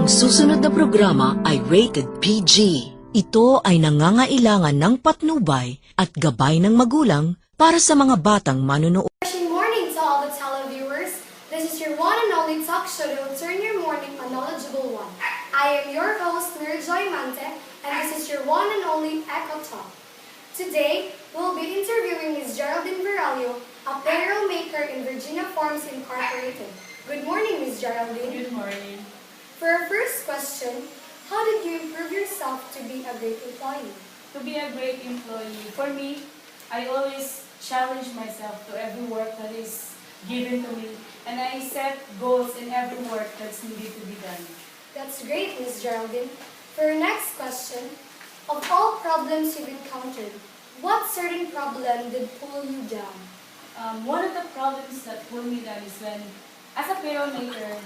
Ang susunod na programa ay rated PG. Ito ay nangangailangan ng patnubay at gabay ng magulang para sa mga batang manunood. Good morning to all the televiewers. This is your one and only talk show that will turn your morning a knowledgeable one. I am your host, Joy Mante, and this is your one and only EcoTalk. Today, we'll be interviewing Ms. Geraldine Viralio, a payroll maker in Virginia Farms Incorporated. Good morning, Ms. Geraldine. Good morning. For our first question, how did you improve yourself to be a great employee? To be a great employee, for me, I always challenge myself to every work that is given to me, and I set goals in every work that's needed to be done. That's great, Ms. Geraldine. For our next question, of all problems you've encountered, what certain problem did pull you down? One of the problems that pull me down is when, as a payroll maker,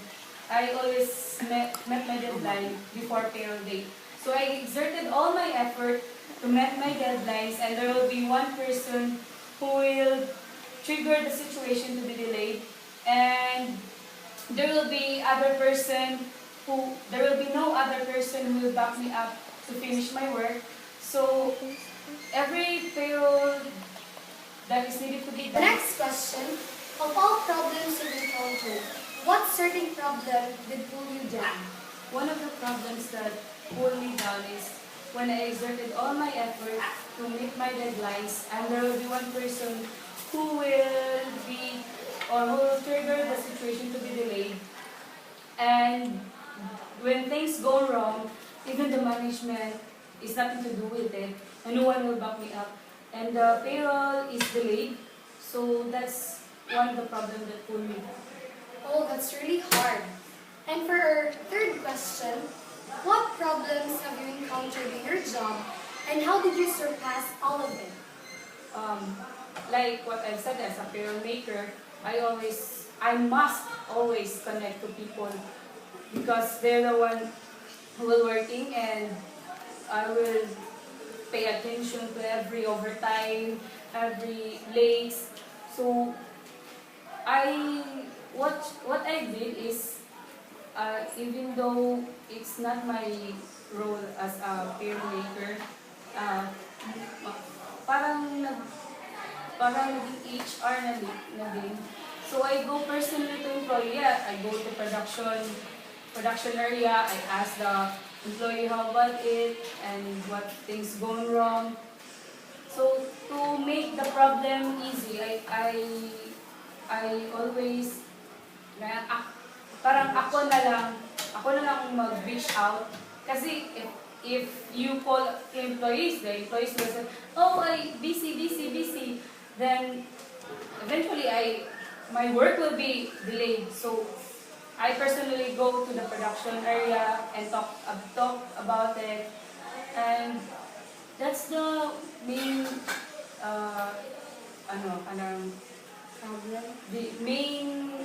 I always met my deadline before payroll date. So I exerted all my effort to meet my deadlines, and there will be one person who will trigger the situation to be delayed, and there will be no other person who will back me up to finish my work. So every payroll that is needed to be The done. next question, of all problems you've encountered, what certain problem did pull you down? One of the problems that pulled me down is when I exerted all my effort to meet my deadlines, and there will be one person who will trigger the situation to be delayed. And when things go wrong, even the management is nothing to do with it, and no one will back me up. And the payroll is delayed, so that's one of the problems that pulled me down. Oh, that's really hard. And for our third question, what problems have you encountered in your job, and how did you surpass all of them? Like what I've said, as a payroll maker, I must always connect to people because they're the one who will working, and I will pay attention to every overtime, every late. So what I did is, even though it's not my role as a payroll maker, uh, parang naging HR na din. So I go personally to employee. I go to production area. I ask the employee how about it and what things going wrong. So to make the problem easy, I always parang ako na lang mag-reach out. Kasi if you call employees, the employees will say, oh, I busy, then eventually my work will be delayed. So I personally go to the production area and talk about it, and that's the main Problem? the main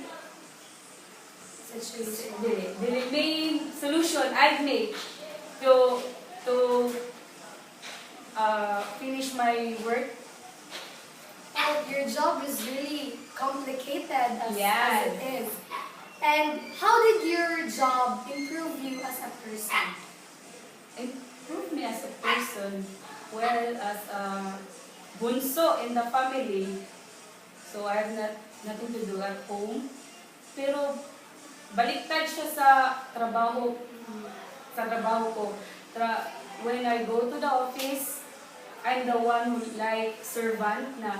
solution I've made to finish my work. Oh, your job is really complicated as Yes. it is. And how did your job improve you as a person? Improve me as a person, well, as a bunso in the family. So I have nothing to do at home. Pero baliktad siya sa trabaho ko. When I go to the office, I'm the one who like servant na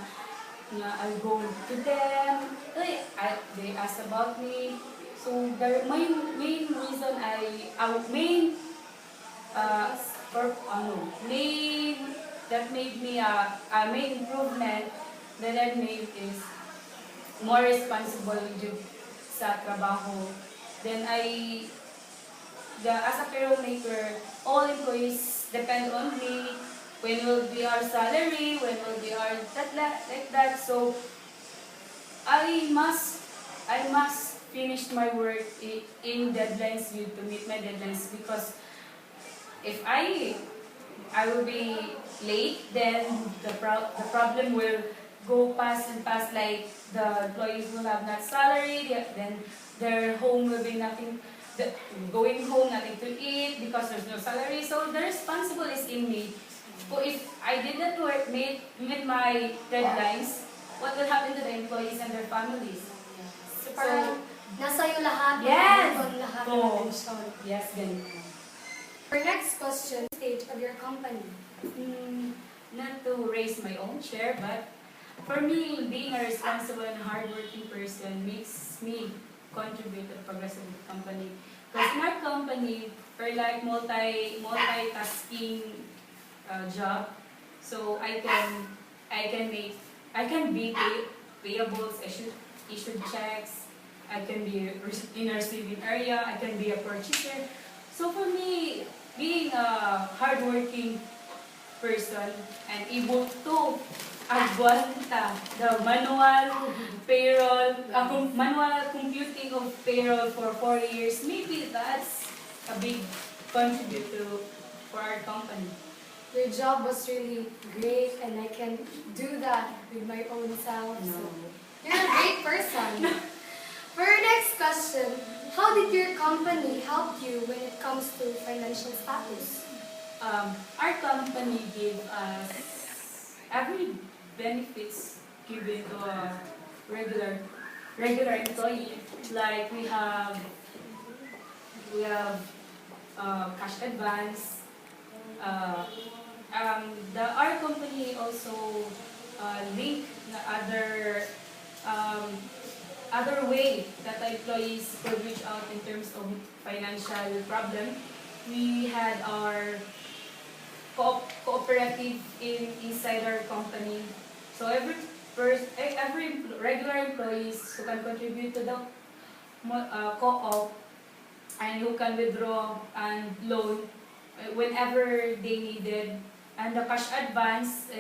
I go to them. They ask about me. So the main reason main that made me a main improvement that I made is more responsible sa trabaho. Then as a payroll maker, all employees depend on me. When will be our salary? When will be our like that? So I must finish my work in deadlines to meet my deadlines, because if I will be late, then the problem will go past and past, like the employees will have not salary, then their home will be nothing the, going home, nothing to eat because there's no salary. So the responsible is in me. So if I didn't work, meet my deadlines, what will happen to the employees and their families? So parang nasa iyo lahat, Yes! nandun lahat ng Oo. atensyon. Yes, ganito. Our next question, stage of your company. Not to raise my own share, but for me, being a responsible and hardworking person makes me contribute to the progress of the company. Because in our company, we're like multitasking job. So I can be payables, issue checks, I can be in a receiving area, I can be a purchaser. So for me, being a hardworking person and able to aguanta the manual computing of payroll for 4 years, maybe that's a big contributor for our company. Your job was really great and I can do that with my own self. So you're a great person. For our next question, how did your company help you when it comes to financial status? Our company give us every benefits given to a regular employee. Like we have cash advance. Our company also link the other way that employees could reach out in terms of financial problem. We had our cooperative inside our company. So every regular employees who can contribute to the co-op and who can withdraw and loan whenever they needed, and the cash advance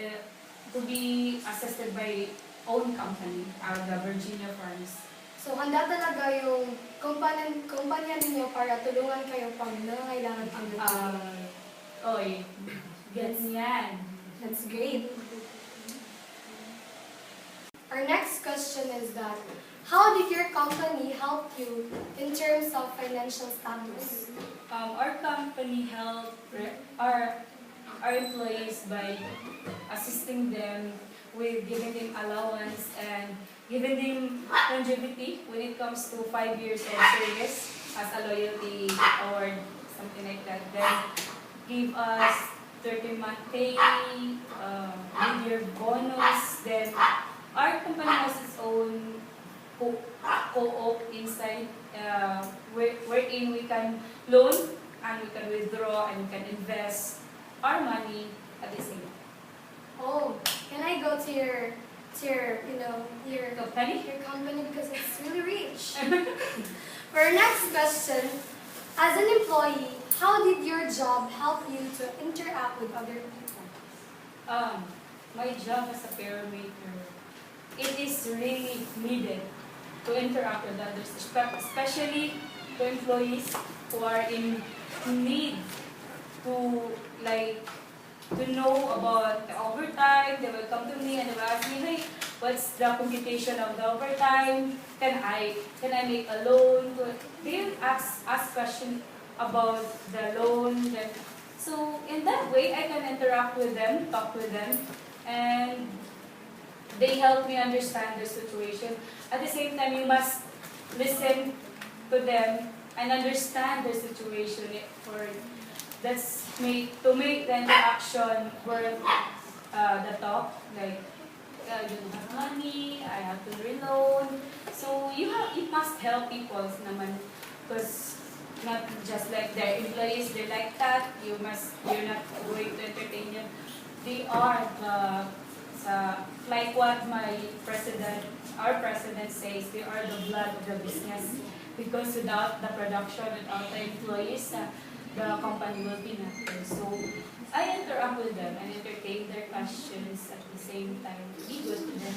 to be assisted by own company, the Virginia Farms. So handa talaga yung kumpanya ninyo para tulungan kayo pag nangailangan ang Oy, ganyan. That's great. Our next question is that, how did your company help you in terms of financial status? Our company helped our employees by assisting them with giving them allowance and giving them longevity when it comes to 5 years of service as a loyalty award, something like that. Then give us 30-month pay, mid-year bonus. Then our company has its own co-op inside, wherein we can loan and we can withdraw and we can invest our money at the same time. Oh, can I go to your Company? your company because it's really rich. For our next question, as an employee, how did your job help you to interact with other people? My job as a payroll maker, it is really needed to interact with others, especially to employees who are in need to know about the overtime. They will come to me and they will ask me, hey, what's the computation of the overtime? Can I make a loan? They will ask questions about the loan. So in that way, I can interact with them, talk with them, and they help me understand the situation. At the same time, you must listen to them and understand their situation to make the interaction worth the talk. Like, you don't have money, I have to reloan. So you must help people naman, because not just like their employees, they're like that. You're not going to entertain them. They are like what our president says, they are the blood of the business. Because without the production, without the employees, the company will be nothing. So I interact with them and entertain their questions at the same time. Be good to them.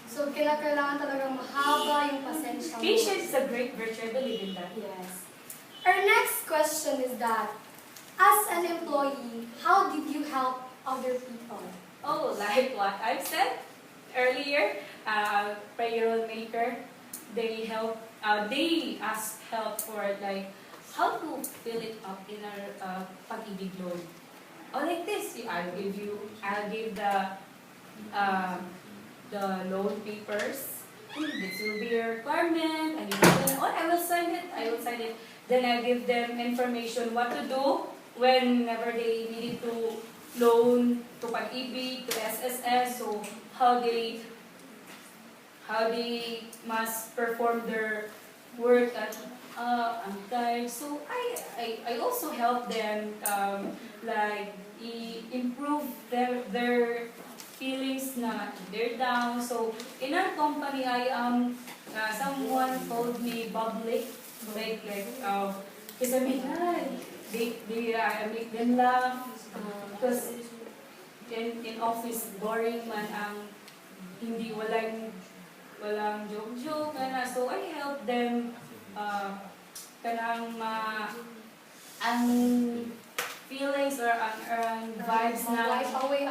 So kailangan talagang mahaba yung pasensya mo. Patience is a great virtue. I believe in that. Yes. Our next question is that, as an employee, how did you help other people? Oh, like what I've said earlier, payroll maker, they ask help for like how to fill it up in our pag-ibig loan. Oh, like this, I'll give uh, the loan papers. This will be your requirement, and I will sign it. Then I'll give them information what to do whenever they needed to loan to Pag-ibig, to SSS, so how they must perform their work at I'm tired. So I also help them like improve their feelings na they're down. So in our company, I someone called me bubbly, because I mean, I make them laugh because in office boring man ang hindi walang joke-joke na. So I help them kanang ang feelings or ang vibes na away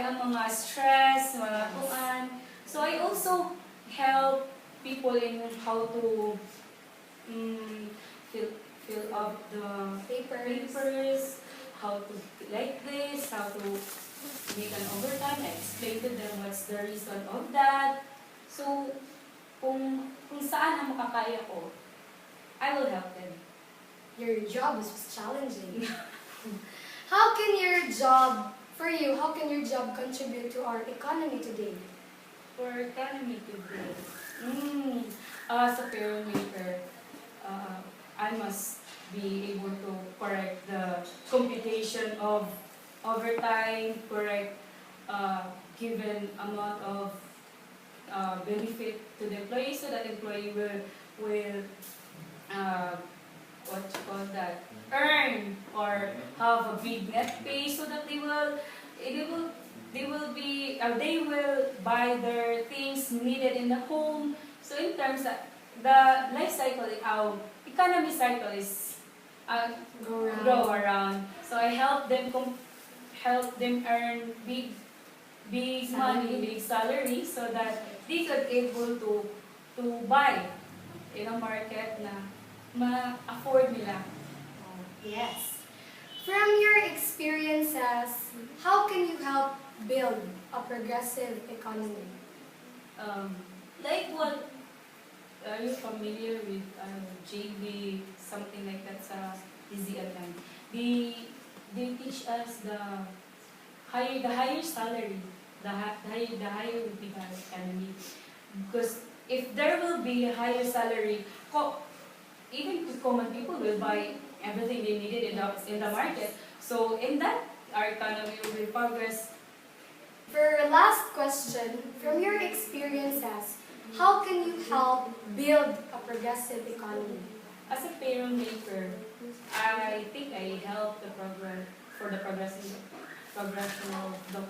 ang mga stress, mga tuan. So I also help people in how to fill up the papers, how to like this, how to make an overtime. I explain to them what's the reason of that. So, kung saan ang makakaya ko, I will help them. Your job is challenging. How can your job contribute to our economy today? For economy today, as a payroll maker, I must be able to correct the computation of overtime, correct given amount of benefit to the employee, so that employee will what you call that, earn or have a big net pay, so that they will buy their things needed in the home. So in terms of the life cycle, our economy cycle is grow around. So I help them earn big money, big salary, so that they could able to buy in a market na ma-afford nila. Yes. From your experiences, how can you help build a progressive economy? Like what, are you familiar with JB, something like that sa DZLM? They teach us the higher salary, the higher will be the economy. Because if there will be a higher salary, even common people will buy everything they needed in the market. So in that, our economy will progress. For our last question, from your experiences, how can you help build a progressive economy? As a payroll maker, I think I help for the progression of the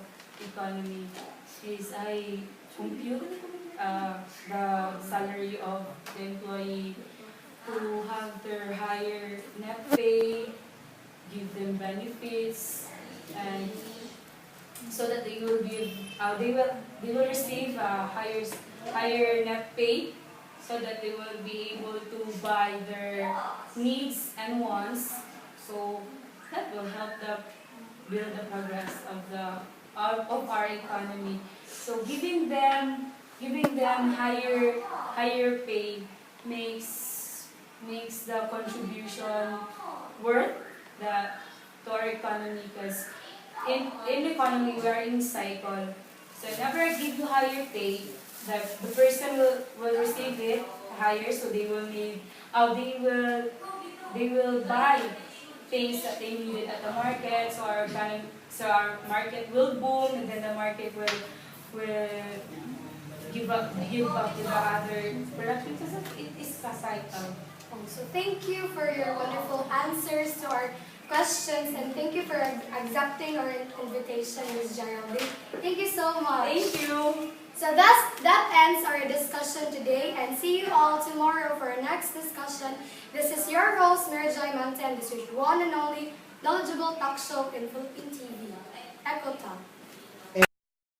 economy is I compute the salary of the employee to have their higher net pay, give them benefits, and so that they will receive a higher net pay, so that they will be able to buy their needs and wants. So that will help build the progress of our economy. So giving them higher pay makes the contribution worth to our economy, because in the economy we are in cycle. So whenever I give you higher pay, the person will receive it higher, so they will buy things that they needed at the market. So our market will boom, and then the market will give up to the other production. So it is a cycle. So thank you for your wonderful answers to our questions, and thank you for accepting our invitation, Ms. Geraldine. Thank you so much. Thank you. So that ends our discussion today, and see you all tomorrow for our next discussion. This is your host, Nerjoy Mante, and this is your one and only knowledgeable talk show in Philippine TV, EcoTalk.